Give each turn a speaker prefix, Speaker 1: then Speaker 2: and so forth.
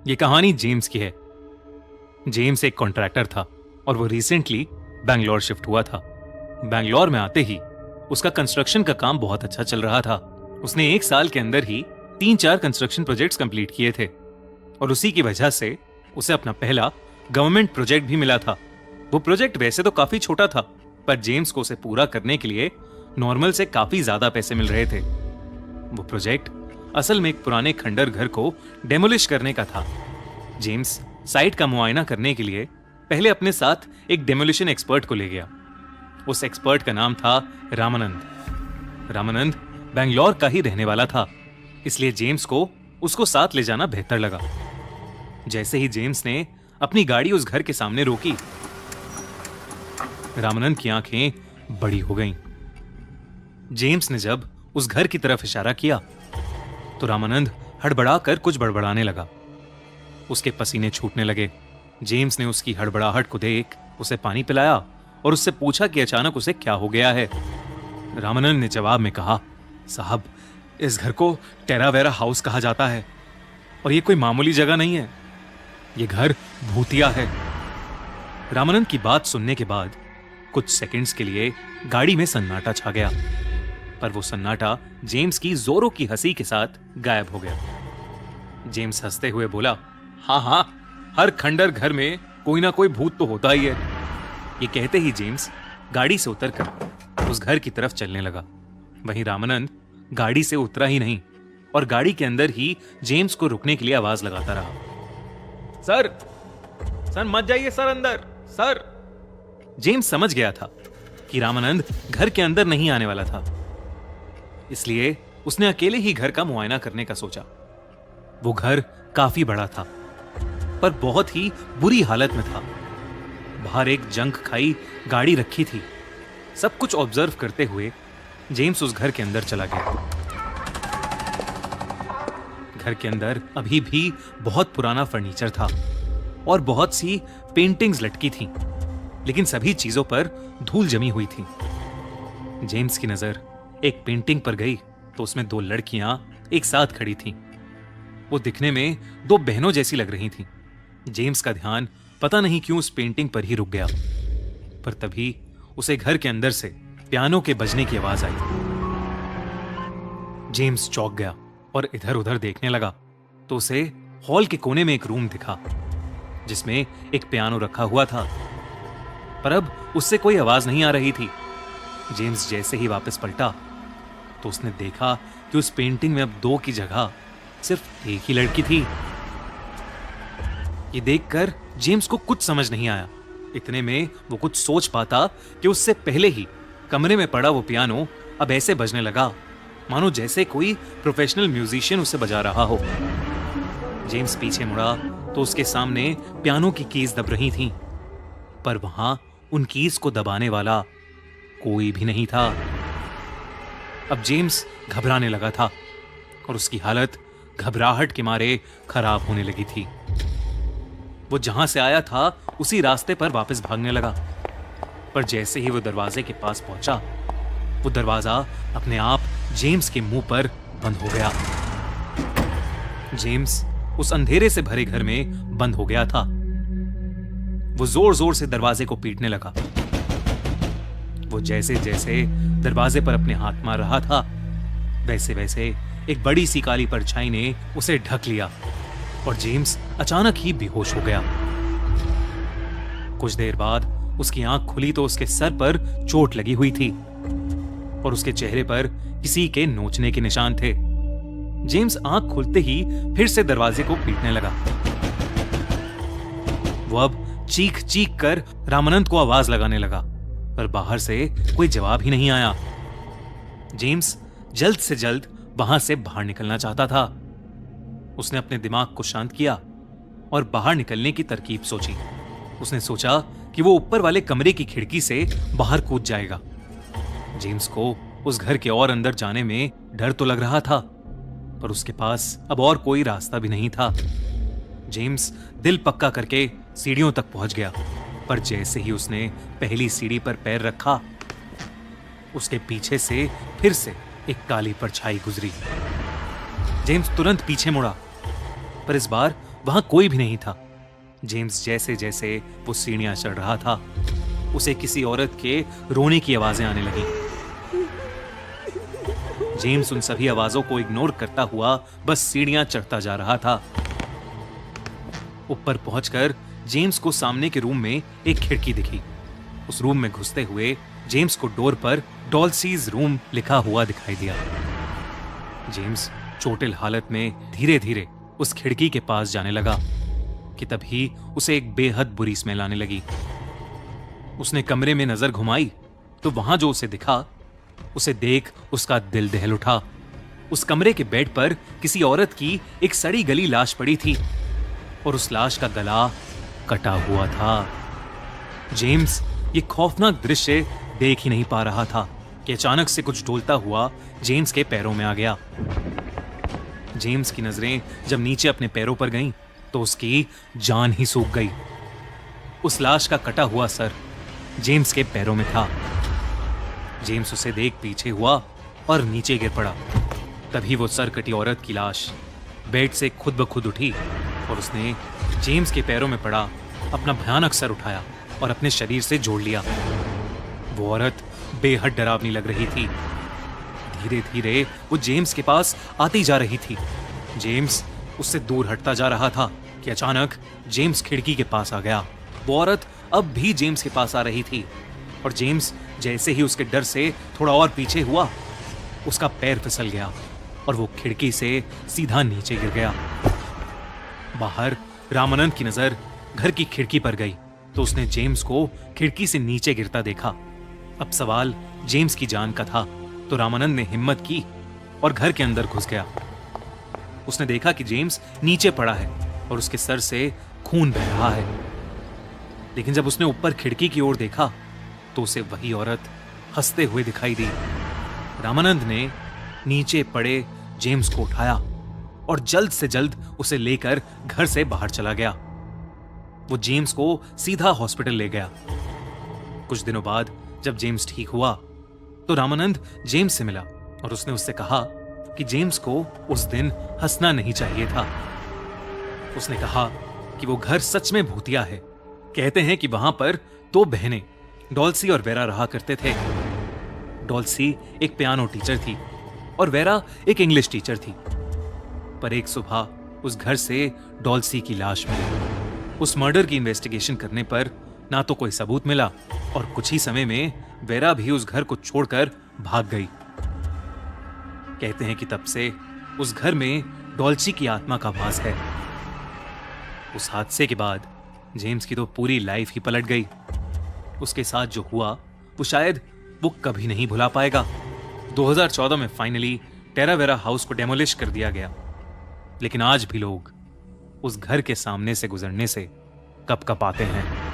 Speaker 1: ये कहानी जेम्स की है। जेम्स एक कॉन्ट्रैक्टर था और वो रिसेंटली बैंगलोर शिफ्ट हुआ था। बैंगलोर में आते ही उसका कंस्ट्रक्शन का काम बहुत अच्छा चल रहा था। उसने 1 साल के अंदर ही 3-4 कंस्ट्रक्शन प्रोजेक्ट्स कंप्लीट किए थे और उसी की वजह से उसे अपना पहला गवर्नमेंट प्रोजेक्ट भी मिला था। वो प्रोजेक्ट वैसे तो काफी छोटा था, पर जेम्स को उसे पूरा करने के लिए नॉर्मल से काफी ज्यादा पैसे मिल रहे थे। वो प्रोजेक्ट असल में एक पुराने खंडर घर को डेमोलिश करने का था। जेम्स साइट का मुआयना करने के लिए पहले अपने साथ एक डेमोलिशन एक्सपर्ट को ले गया। उस एक्सपर्ट का नाम था रामानंद। रामानंद बैंगलोर का ही रहने वाला था, इसलिए जेम्स को उसको साथ ले जाना बेहतर लगा। जैसे ही जेम्स ने अपनी गाड़ी उस घर के सामने रोकी, रामानंद की आंखें बड़ी हो गईं। जेम्स ने जब उस घर की तरफ इशारा किया तो रामानंद हड़बड़ाकर कुछ बड़बड़ाने लगा। उसके पसीने छूटने लगे। जेम्स ने उसकी हड़बड़ाहट को देख उसे पानी पिलाया और उससे पूछा कि अचानक उसे क्या हो गया है। रामानंद ने जवाब में कहा, साहब, इस घर को टेरावेरा हाउस कहा जाता है और ये कोई मामूली जगह नहीं है। ये घर भूतिया है। रामानंद की बात सुनने के बाद कुछ सेकंड्स के लिए गाड़ी में सन्नाटा छा गया, पर वो सन्नाटा जेम्स की जोरों की हंसी के साथ गायब हो गया। जेम्स हंसते हुए बोला, हाँ हाँ, हर खंडर घर में कोई ना कोई भूत तो होता ही है। ये कहते ही जेम्स गाड़ी से उतरकर उस घर की तरफ चलने लगा। वहीं रामानंद गाड़ी से उतरा ही नहीं और गाड़ी के अंदर ही जेम्स को रुकने के लिए आवाज लगाता रहा, सर, सर मत जाइए सर, अंदर सर। जेम्स समझ गया था कि रामानंद घर के अंदर नहीं आने वाला था, इसलिए उसने अकेले ही घर का मुआयना करने का सोचा। वो घर काफी बड़ा था, पर बहुत ही बुरी हालत में था। बाहर एक जंग खाई गाड़ी रखी थी। सब कुछ ऑब्जर्व करते हुए जेम्स उस घर के अंदर चला गया। घर के अंदर अभी भी बहुत पुराना फर्नीचर था और बहुत सी पेंटिंग्स लटकी थीं, लेकिन सभी चीजों पर धूल जमी हुई थी। जेम्स की नजर एक पेंटिंग पर गई तो उसमें 2 लड़कियां एक साथ खड़ी थीं। वो दिखने में 2 बहनों जैसी लग रही थीं। जेम्स का ध्यान पता नहीं क्यों उस पेंटिंग पर ही रुक गया, पर तभी उसे घर के अंदर से पियानो के बजने की आवाज आई। जेम्स चौंक गया और इधर उधर देखने लगा तो उसे हॉल के कोने में एक रूम दिखा जिसमें एक पियानो रखा हुआ था, पर अब उससे कोई आवाज नहीं आ रही थी। जेम्स जैसे ही वापस पलटा तो उसने देखा कि उस पेंटिंग में अब 2 की जगह सिर्फ एक ही लड़की थी। ये देखकर जेम्स को कुछ समझ नहीं आया। इतने में वो कुछ सोच पाता कि उससे पहले ही कमरे में पड़ा वो पियानो अब ऐसे बजने लगा मानो जैसे कोई प्रोफेशनल म्यूजिशियन उसे बजा रहा हो। जेम्स पीछे मुड़ा तो उसके सामने पियानो की कीज दब रही थीं, पर वहां उन कीज को दबाने वाला कोई भी नहीं था। अब जेम्स घबराने लगा था और उसकी हालत घबराहट के मारे खराब होने लगी थी। वो जहां से आया था उसी रास्ते पर वापस भागने लगा, पर जैसे ही वो दरवाजे के पास पहुंचा, वो दरवाजा अपने आप जेम्स के मुंह पर बंद हो गया। जेम्स उस अंधेरे से भरे घर में बंद हो गया था। वो जोर जोर से दरवाजे को पीटने लगा। वो जैसे जैसे दरवाजे पर अपने हाथ मार रहा था, वैसे वैसे एक बड़ी सी काली परछाई ने उसे ढक लिया और जेम्स अचानक ही बेहोश हो गया। कुछ देर बाद उसकी आंख खुली तो उसके सर पर चोट लगी हुई थी और उसके चेहरे पर किसी के नोचने के निशान थे। जेम्स आंख खुलते ही फिर से दरवाजे को पीटने लगा। वो अब चीख चीख कर रामानंद को आवाज लगाने लगा, पर बाहर से कोई जवाब ही नहीं आया। जेम्स जल्द से जल्द वहां से बाहर निकलना चाहता था। उसने अपने दिमाग को शांत किया और बाहर निकलने की तरकीब सोची। उसने सोचा कि वो ऊपर वाले कमरे की खिड़की से बाहर कूद जाएगा। जेम्स को उस घर के और अंदर जाने में डर तो लग रहा था, पर उसके पास अब और कोई रास्ता भी नहीं था। जेम्स दिल पक्का करके सीढ़ियों तक पहुंच गया, पर जैसे ही उसने पहली सीढ़ी पर पैर रखा, उसके पीछे से फिर से एक काली परछाई गुजरी। जेम्स तुरंत पीछे मुड़ा, पर इस बार वहां कोई भी नहीं था। जेम्स जैसे जैसे वो सीढ़ियां चढ़ रहा था, उसे किसी औरत के रोने की आवाजें आने लगी। जेम्स उन सभी आवाजों को इग्नोर करता हुआ बस सीढ़ियां चढ़ता जा रहा था। ऊपर पहुंचकर जेम्स को सामने के रूम में एक खिड़की दिखी। उस रूम में घुसते हुए जेम्स को डोर पर डॉल्सीज रूम लिखा हुआ दिखाई दिया। जेम्स चोटिल हालत में धीरे धीरे उस खिड़की के पास जाने लगा कि तभी उसे एक बेहद बुरी स्मेल आने लगी। उसने कमरे में नजर घुमाई तो वहां जो उसे दिखा, उसे देख उसका दिल दहल उठा। उस कमरे के बेड पर किसी औरत की एक सड़ी गली लाश पड़ी थी और उस लाश का गला कटा हुआ था। जेम्स ये खौफनाक दृश्य देख ही नहीं पा रहा था कि अचानक से कुछ डोलता हुआ जेम्स के पैरों में आ गया। जेम्स की नजरें जब नीचे अपने पैरों पर गईं, तो उसकी जान ही सूख गई। उस लाश का कटा हुआ सर जेम्स के पैरों में था। जेम्स उसे देख पीछे हुआ और नीचे गिर पड़ा। तभी वो सर कटी औरत की लाश बेड से खुद ब खुद उठी और उसने जेम्स के पैरों में पड़ा अपना भयानक सर उठाया और अपने शरीर से जोड़ लिया। वो औरत बेहद डरावनी लग रही थी। धीरे धीरे वो जेम्स के पास आती जा रही थी। जेम्स उससे दूर हटता जा रहा था कि अचानक जेम्स खिड़की के पास आ गया। वो औरत अब भी जेम्स के पास आ रही थी और जेम्स जैसे ही उसके डर से थोड़ा और पीछे हुआ, उसका पैर फिसल गया और वो खिड़की से सीधा नीचे गिर गया। बाहर रामानंद की नजर घर की खिड़की पर गई तो उसने जेम्स को खिड़की से नीचे गिरता देखा। अब सवाल जेम्स की जान का था, तो रामानंद ने हिम्मत की और घर के अंदर घुस गया। उसने देखा कि जेम्स नीचे पड़ा है और उसके सर से खून बह रहा है। लेकिन जब उसने ऊपर खिड़की की ओर देखा तो उसे वही औरत हंसते हुए दिखाई दी। रामानंद ने नीचे पड़े जेम्स को उठाया और जल्द से जल्द उसे लेकर घर से बाहर चला गया। वो जेम्स को सीधा हॉस्पिटल ले गया। कुछ दिनों बाद जब जेम्स ठीक हुआ तो रामानंद जेम्स से मिला और उसने उससे कहा कि जेम्स को उस दिन हंसना नहीं चाहिए था। उसने कहा कि वो घर सच में भूतिया है। कहते हैं कि वहां पर दो बहनें डॉल्सी और वेरा रहा करते थे। डॉल्सी एक पियानो टीचर थी और वेरा एक इंग्लिश टीचर थी। पर एक सुबह उस घर से डॉल्सी की लाश मिली। उस मर्डर की इन्वेस्टिगेशन करने पर ना तो कोई सबूत मिला और कुछ ही समय में वेरा भी उस घर को छोड़कर भाग गई। कहते हैं कि तब से उस घर में डॉल्सी की आत्मा का वास है। उस हादसे के बाद जेम्स की तो पूरी लाइफ ही पलट गई। उसके साथ जो हुआ वो शायद वो कभी नहीं भुला पाएगा। 2014 में फाइनली टेरावेरा हाउस को डेमोलिश कर दिया गया, लेकिन आज भी लोग उस घर के सामने से गुजरने से कपकपाते हैं।